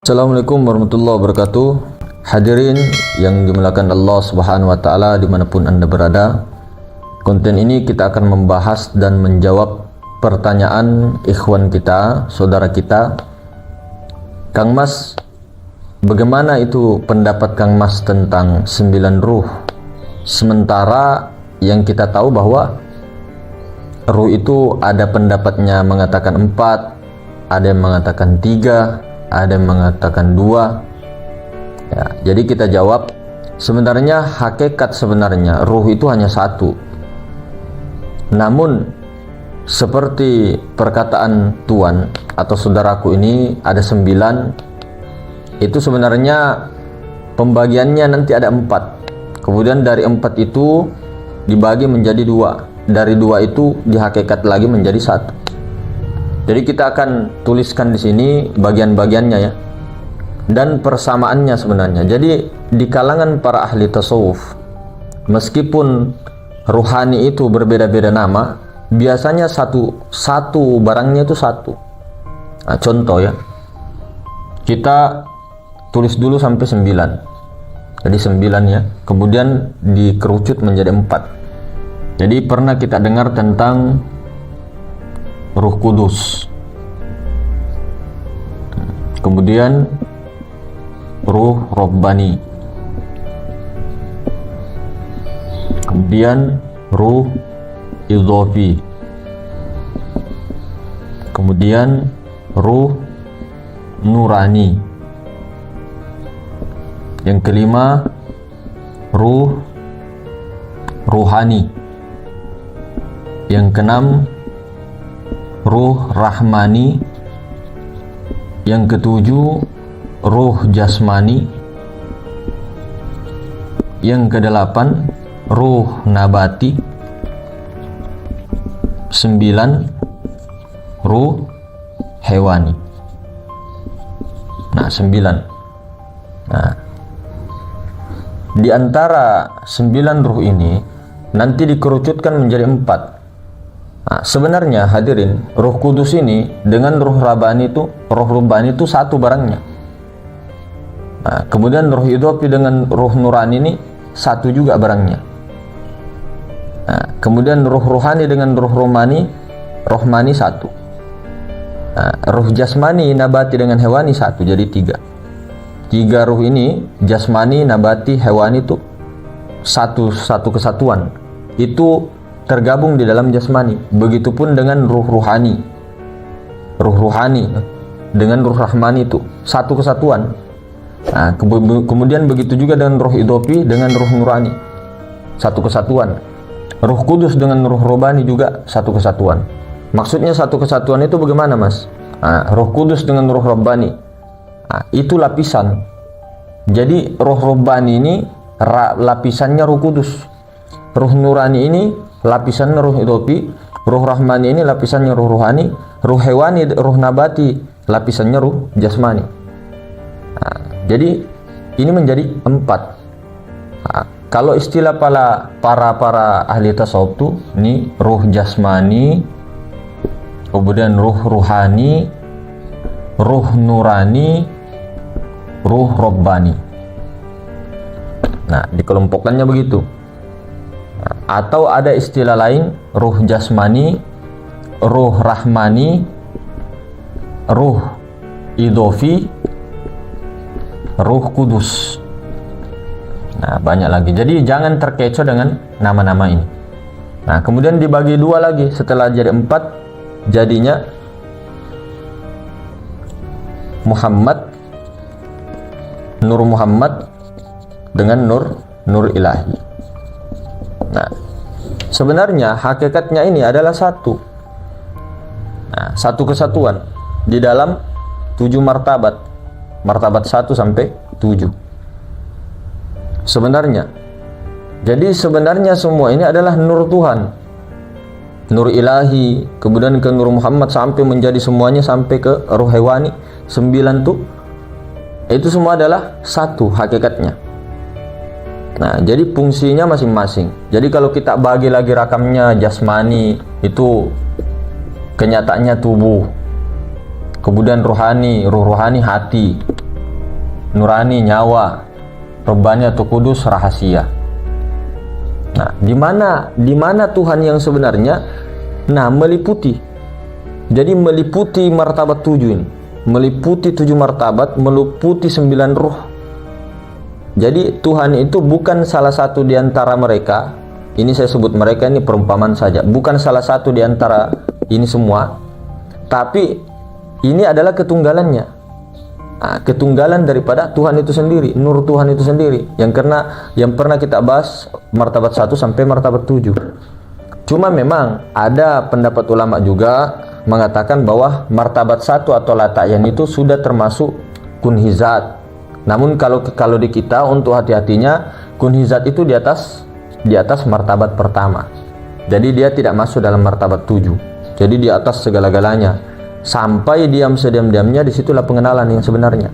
Assalamualaikum warahmatullahi wabarakatuh. Hadirin yang dimuliakan Allah Subhanahu wa taala dimanapun Anda berada. Konten ini kita akan membahas dan menjawab pertanyaan ikhwan kita, saudara kita. Kang Mas, bagaimana itu pendapat Kang Mas tentang 9 ruh? Sementara yang kita tahu bahwa ruh itu ada pendapatnya mengatakan 4, ada yang mengatakan 3, ada yang mengatakan 2 ya. Jadi kita jawab, sebenarnya hakikat sebenarnya ruh itu hanya satu. Namun seperti perkataan Tuan atau saudaraku ini ada 9, itu sebenarnya pembagiannya nanti ada 4. Kemudian dari 4 itu dibagi menjadi 2. Dari 2 itu dihakikat lagi menjadi 1. Jadi kita akan tuliskan di sini bagian-bagiannya ya, dan persamaannya sebenarnya. Jadi di kalangan para ahli tasawuf, meskipun ruhani itu berbeda-beda nama, biasanya satu barangnya itu satu. Nah, contoh ya, kita tulis dulu sampai 9. Jadi 9 ya, kemudian dikerucut menjadi 4. Jadi pernah kita dengar tentang Ruh Kudus, kemudian Ruh Rabbani, kemudian Ruh Idhofi, kemudian Ruh Nurani, yang kelima Ruh Ruhani, yang keenam Ruh Rahmani, yang ketujuh Ruh Jasmani, yang kedelapan Ruh Nabati, 9 Ruh Hewani. Nah 9. Nah, di antara 9 ruh ini nanti dikerucutkan menjadi 4. Nah, sebenarnya hadirin, Ruh Kudus ini dengan Ruh Rabbani itu satu barangnya. Nah, kemudian Ruh Idhofi dengan Ruh Nurani ini satu juga barangnya. Nah, kemudian Ruh Ruhani dengan Ruh Rohmani satu. Nah, Ruh Jasmani, Nabati dengan Hewani satu, jadi 3 ruh ini, Jasmani, Nabati, Hewani itu satu kesatuan. Itu tergabung di dalam jasmani. Begitupun dengan ruh ruhani. Ruh ruhani dengan ruh rahmani itu satu kesatuan. Nah, kemudian begitu juga dengan ruh idhofi dengan ruh nurani, satu kesatuan. Ruh kudus dengan ruh robani juga satu kesatuan. Maksudnya satu kesatuan itu bagaimana, Mas? Nah, ruh kudus dengan ruh rabbani, nah, itu lapisan. Jadi ruh rabbani ini lapisannya ruh kudus. Ruh nurani ini lapisan ruh idhofi, ruh rahmani ini lapisannya ruh ruhani, ruh hewani, ruh nabati lapisannya ruh jasmani. Nah, jadi ini menjadi 4. Nah, kalau istilah para ahli tasawuf tuh ini ruh jasmani, kemudian ruh ruhani, ruh nurani, ruh rabbani. Nah, dikelompokkannya begitu. Atau ada istilah lain, ruh jasmani, ruh rahmani, ruh idhofi, ruh kudus. Nah, banyak lagi. Jadi jangan terkecoh dengan nama-nama ini. Nah, kemudian dibagi 2 lagi. Setelah jadi 4, jadinya Muhammad, Nur Muhammad dengan Nur Ilahi. Nah, sebenarnya hakikatnya ini adalah satu. Nah, satu kesatuan di dalam 7 martabat. Martabat 1 sampai 7. Sebenarnya. Jadi sebenarnya semua ini adalah nur Tuhan. Nur Ilahi, kemudian ke Nur Muhammad sampai menjadi semuanya sampai ke Ruh Hewani. 9 tuh itu semua adalah satu hakikatnya. Nah, jadi fungsinya masing-masing. Jadi kalau kita bagi lagi rakamnya, jasmani itu kenyataannya tubuh, kemudian ruh rohani hati, nurani, nyawa, Rabbani atau kudus, rahasia. Nah, di mana Tuhan yang sebenarnya? Nah, meliputi. Jadi meliputi martabat 7 ini. Meliputi 7 martabat, meliputi 9 ruh. Jadi Tuhan itu bukan salah satu di antara mereka. Ini saya sebut mereka, ini perumpamaan saja. Bukan salah satu di antara ini semua, tapi ini adalah ketunggalannya. Nah, ketunggalan daripada Tuhan itu sendiri, nur Tuhan itu sendiri. Yang pernah kita bahas martabat 1 sampai martabat 7. Cuma memang ada pendapat ulama juga mengatakan bahwa martabat 1 atau latayan itu sudah termasuk kunhizat. Namun kalau di kita untuk hati-hatinya, kunhizat itu di atas martabat pertama. Jadi dia tidak masuk dalam martabat 7. Jadi di atas segala-galanya. Sampai diam sediam-diamnya, disitulah pengenalan yang sebenarnya.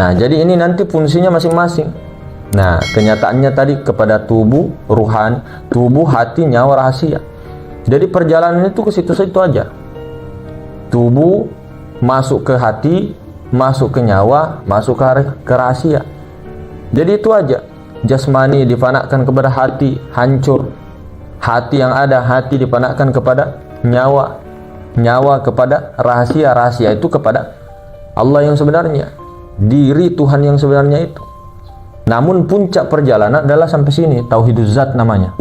Nah, jadi ini nanti fungsinya masing-masing. Nah, kenyataannya tadi kepada tubuh, ruhan, tubuh, hati, nyawa, rahasia. Jadi perjalanan itu ke situ-situ aja. Tubuh masuk ke hati, masuk ke nyawa, masuk ke rahasia. Jadi itu aja. Jasmani difanakan kepada hati, hancur. Hati yang ada, hati difanakan kepada nyawa, nyawa kepada rahasia, rahasia itu kepada Allah yang sebenarnya, diri Tuhan yang sebenarnya itu. Namun puncak perjalanan adalah sampai sini, tauhiduz zat namanya.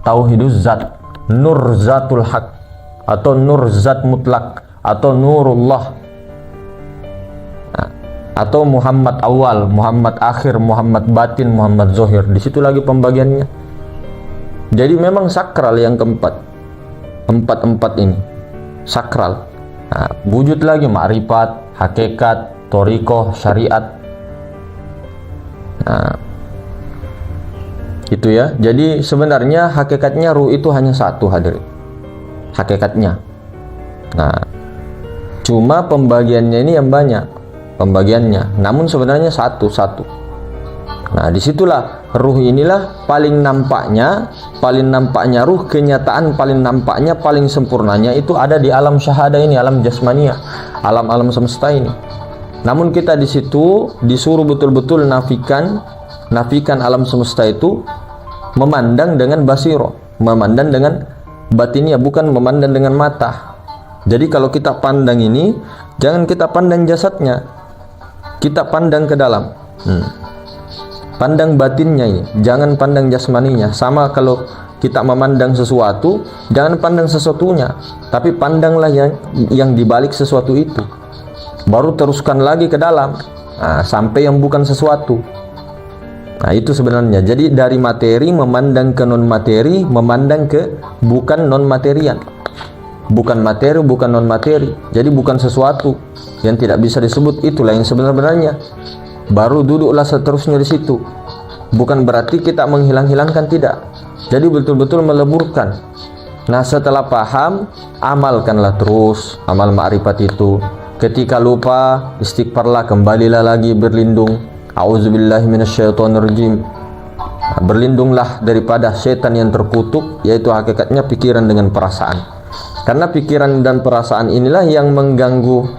Tauhiduz zat, nur zatul haq, atau nur zat mutlak, atau nurullah, atau Muhammad awal, Muhammad akhir, Muhammad batin, Muhammad zohir. Di situ lagi pembagiannya. Jadi memang sakral yang keempat. Empat ini sakral. Nah, wujud lagi ma'rifat, hakikat, thariqah, syariat. Nah, itu ya. Jadi sebenarnya hakikatnya ruh itu hanya satu, hadirin. Hakikatnya. Nah, cuma pembagiannya ini yang banyak. Pembagiannya. Namun sebenarnya satu-satu. Nah, disitulah ruh inilah paling nampaknya ruh, kenyataan paling nampaknya, paling sempurnanya itu ada di alam syahada ini, alam jasmania, alam-alam semesta ini. Namun kita di situ disuruh betul-betul nafikan alam semesta itu, memandang dengan basiro, memandang dengan batinnya, bukan memandang dengan mata. Jadi kalau kita pandang ini, jangan kita pandang jasadnya, kita pandang ke dalam. Pandang batinnya ini, jangan pandang jasmaninya. Sama kalau kita memandang sesuatu, jangan pandang sesuatunya, tapi pandanglah yang dibalik sesuatu itu. Baru teruskan lagi ke dalam, sampai yang bukan sesuatu. Nah, itu sebenarnya. Jadi dari materi memandang ke non materi, memandang ke bukan non materian. Bukan materi, bukan non materi. Jadi bukan sesuatu yang tidak bisa disebut, itulah yang sebenarnya. Baru duduklah seterusnya di situ. Bukan berarti kita menghilang-hilangkan, tidak. Jadi betul-betul meleburkan. Nah, setelah paham, amalkanlah terus amal ma'rifat itu. Ketika lupa, istighfarlah, kembalilah lagi berlindung. A'udzubillahi minasyaitonirrajim. Berlindunglah daripada setan yang terkutuk, yaitu hakikatnya pikiran dengan perasaan. Karena pikiran dan perasaan inilah yang mengganggu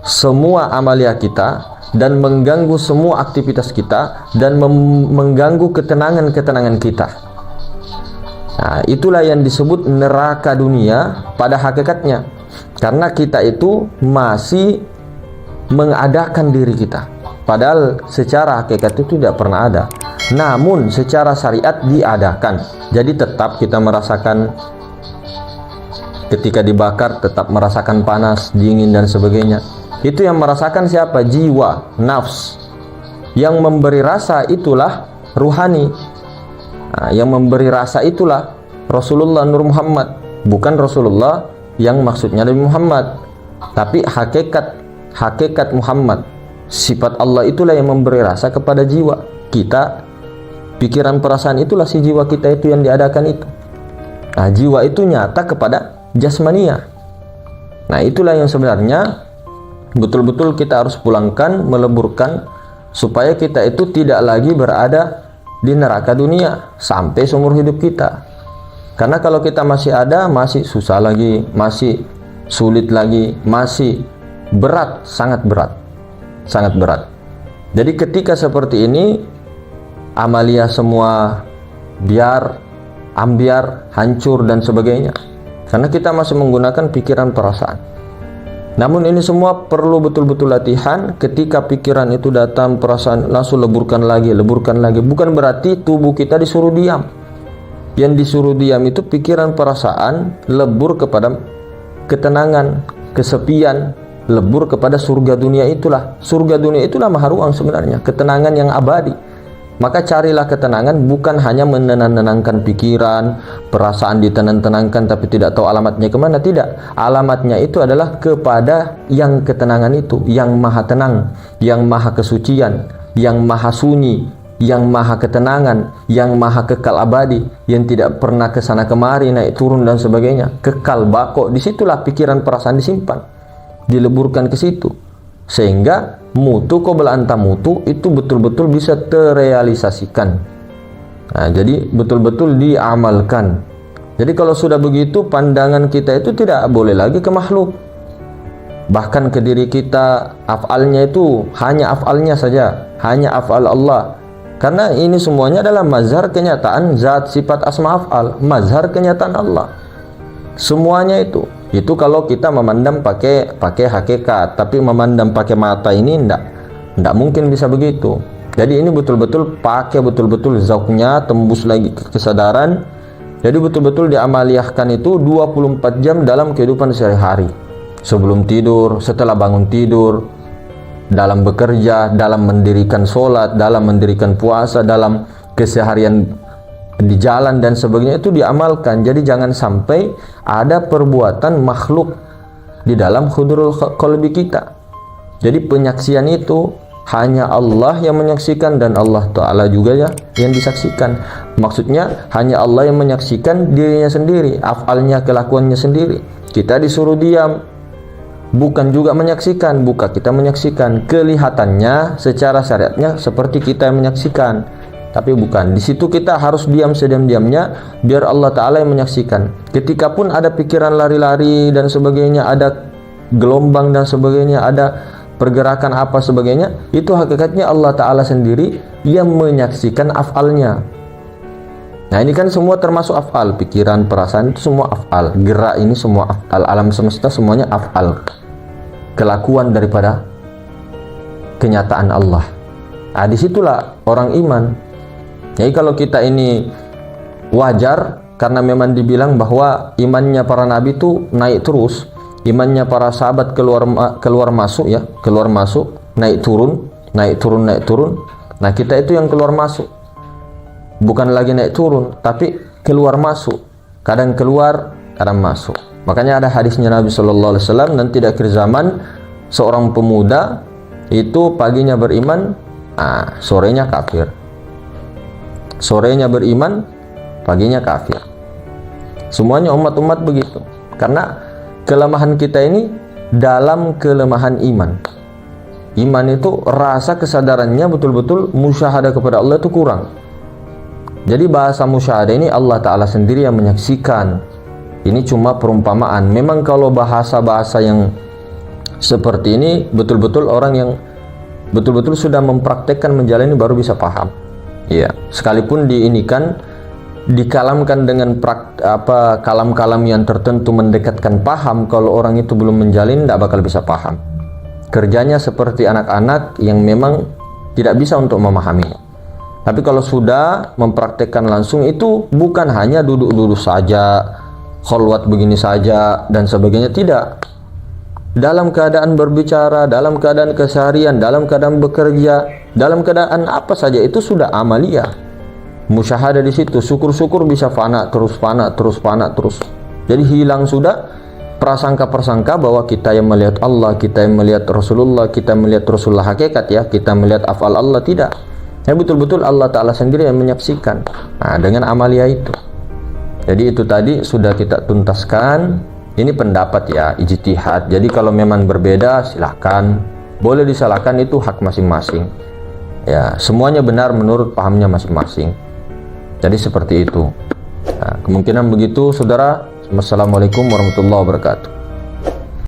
semua amalia kita, dan mengganggu semua aktivitas kita, dan mengganggu ketenangan kita. Nah, itulah yang disebut neraka dunia pada hakikatnya. Karena kita itu masih mengadakan diri kita, padahal secara hakikat itu tidak pernah ada. Namun secara syariat diadakan. Jadi tetap kita merasakan ketika dibakar, tetap merasakan panas, dingin dan sebagainya. Itu yang merasakan siapa? Jiwa, nafs. Yang memberi rasa itulah ruhani. Nah, yang memberi rasa itulah Rasulullah Nur Muhammad. Bukan Rasulullah yang maksudnya Nabi Muhammad, tapi hakikat Muhammad. Sifat Allah itulah yang memberi rasa kepada jiwa kita. Pikiran perasaan itulah si jiwa kita itu yang diadakan itu. Nah, jiwa itu nyata kepada jasmania. Nah, itulah yang sebenarnya betul-betul kita harus pulangkan, meleburkan, supaya kita itu tidak lagi berada di neraka dunia sampai seumur hidup kita. Karena kalau kita masih ada, masih susah lagi, masih sulit lagi, masih berat, sangat berat, sangat berat. Jadi ketika seperti ini, amalia semua biar, ambiar, hancur dan sebagainya. Karena kita masih menggunakan pikiran perasaan. Namun ini semua perlu betul-betul latihan. Ketika pikiran itu datang, perasaan langsung leburkan lagi. Bukan berarti tubuh kita disuruh diam. Yang disuruh diam itu pikiran perasaan, lebur kepada ketenangan, kesepian, lebur kepada surga dunia itulah. Surga dunia itulah maharuang sebenarnya, ketenangan yang abadi. Maka carilah ketenangan, bukan hanya menenangkan pikiran, perasaan ditenang-tenangkan tapi tidak tahu alamatnya kemana. Tidak, alamatnya itu adalah kepada yang ketenangan itu, yang maha tenang, yang maha kesucian, yang maha sunyi, yang maha ketenangan, yang maha kekal abadi, yang tidak pernah kesana kemari, naik turun dan sebagainya, kekal bako. Disitulah pikiran perasaan disimpan, dileburkan ke situ, sehingga mutu qabla anta mutu itu betul-betul bisa terrealisasikan. Nah, jadi betul-betul diamalkan. Jadi kalau sudah begitu, pandangan kita itu tidak boleh lagi ke makhluk, bahkan ke diri kita. Af'alnya itu hanya af'alnya saja, hanya af'al Allah. Karena ini semuanya adalah mazhar kenyataan zat, sifat, asma, af'al, mazhar kenyataan Allah. Semuanya itu kalau kita memandang pakai hakikat, tapi memandang pakai mata ini enggak mungkin bisa begitu. Jadi ini betul-betul pakai betul-betul zauknya, tembus lagi ke kesadaran. Jadi betul-betul diamaliyahkan itu 24 jam dalam kehidupan sehari-hari. Sebelum tidur, setelah bangun tidur, dalam bekerja, dalam mendirikan sholat, dalam mendirikan puasa, dalam keseharian di jalan dan sebagainya, itu diamalkan. Jadi jangan sampai ada perbuatan makhluk di dalam hudurul qalbi kita. Jadi penyaksian itu hanya Allah yang menyaksikan, dan Allah Ta'ala juga ya yang disaksikan. Maksudnya hanya Allah yang menyaksikan dirinya sendiri, afalnya, kelakuannya sendiri. Kita disuruh diam, bukan juga menyaksikan, bukan kita menyaksikan. Kelihatannya secara syariatnya seperti kita yang menyaksikan, tapi bukan. Di situ kita harus diam sediam-diamnya, biar Allah Ta'ala yang menyaksikan. Ketika pun ada pikiran lari-lari dan sebagainya, ada gelombang dan sebagainya, ada pergerakan apa sebagainya, itu hakikatnya Allah Ta'ala sendiri yang menyaksikan af'alnya. Nah ini kan semua termasuk af'al, pikiran, perasaan itu semua af'al, gerak ini semua af'al, alam semesta semuanya af'al, kelakuan daripada kenyataan Allah. Nah disitulah orang iman. Jadi kalau kita ini wajar, karena memang dibilang bahwa imannya para nabi itu naik terus, imannya para sahabat keluar masuk ya, keluar masuk, naik turun, naik turun, naik turun. Nah kita itu yang keluar masuk, bukan lagi naik turun, tapi keluar masuk, kadang keluar, kadang masuk. Makanya ada hadisnya Nabi Shallallahu Alaihi Wasallam, nanti di akhir zaman seorang pemuda itu paginya beriman, sorenya kafir. Sorenya beriman, paginya kafir. Semuanya umat-umat begitu. Karena kelemahan kita ini dalam kelemahan iman. Iman itu rasa kesadarannya betul-betul musyahadah kepada Allah itu kurang. Jadi bahasa musyahadah ini Allah Ta'ala sendiri yang menyaksikan. Ini cuma perumpamaan. Memang kalau bahasa-bahasa yang seperti ini betul-betul orang yang betul-betul sudah mempraktekkan, menjalani, baru bisa paham. Iya, sekalipun diinikan, dikalamkan dengan kalam-kalam yang tertentu mendekatkan paham, kalau orang itu belum menjalin tidak bakal bisa paham. Kerjanya seperti anak-anak yang memang tidak bisa untuk memahaminya. Tapi kalau sudah mempraktekkan langsung, itu bukan hanya duduk-duduk saja, kholwat begini saja dan sebagainya, tidak. Dalam keadaan berbicara, dalam keadaan keseharian, dalam keadaan bekerja, dalam keadaan apa saja, itu sudah amalia. Musyahadah di situ, syukur-syukur bisa fana terus, fana terus, fana terus. Jadi hilang sudah prasangka-prasangka bahwa kita yang melihat Allah, kita yang melihat Rasulullah, kita melihat Rasulullah hakikat ya, kita melihat afal Allah, tidak. Ya betul-betul Allah Ta'ala sendiri yang menyaksikan. Nah dengan amalia itu. Jadi itu tadi sudah kita tuntaskan. Ini pendapat ya, ijtihad. Jadi kalau memang berbeda silahkan, boleh disalahkan, itu hak masing-masing. Ya, semuanya benar menurut pahamnya masing-masing. Jadi seperti itu. Nah, kemungkinan begitu, saudara. Wassalamualaikum warahmatullahi wabarakatuh.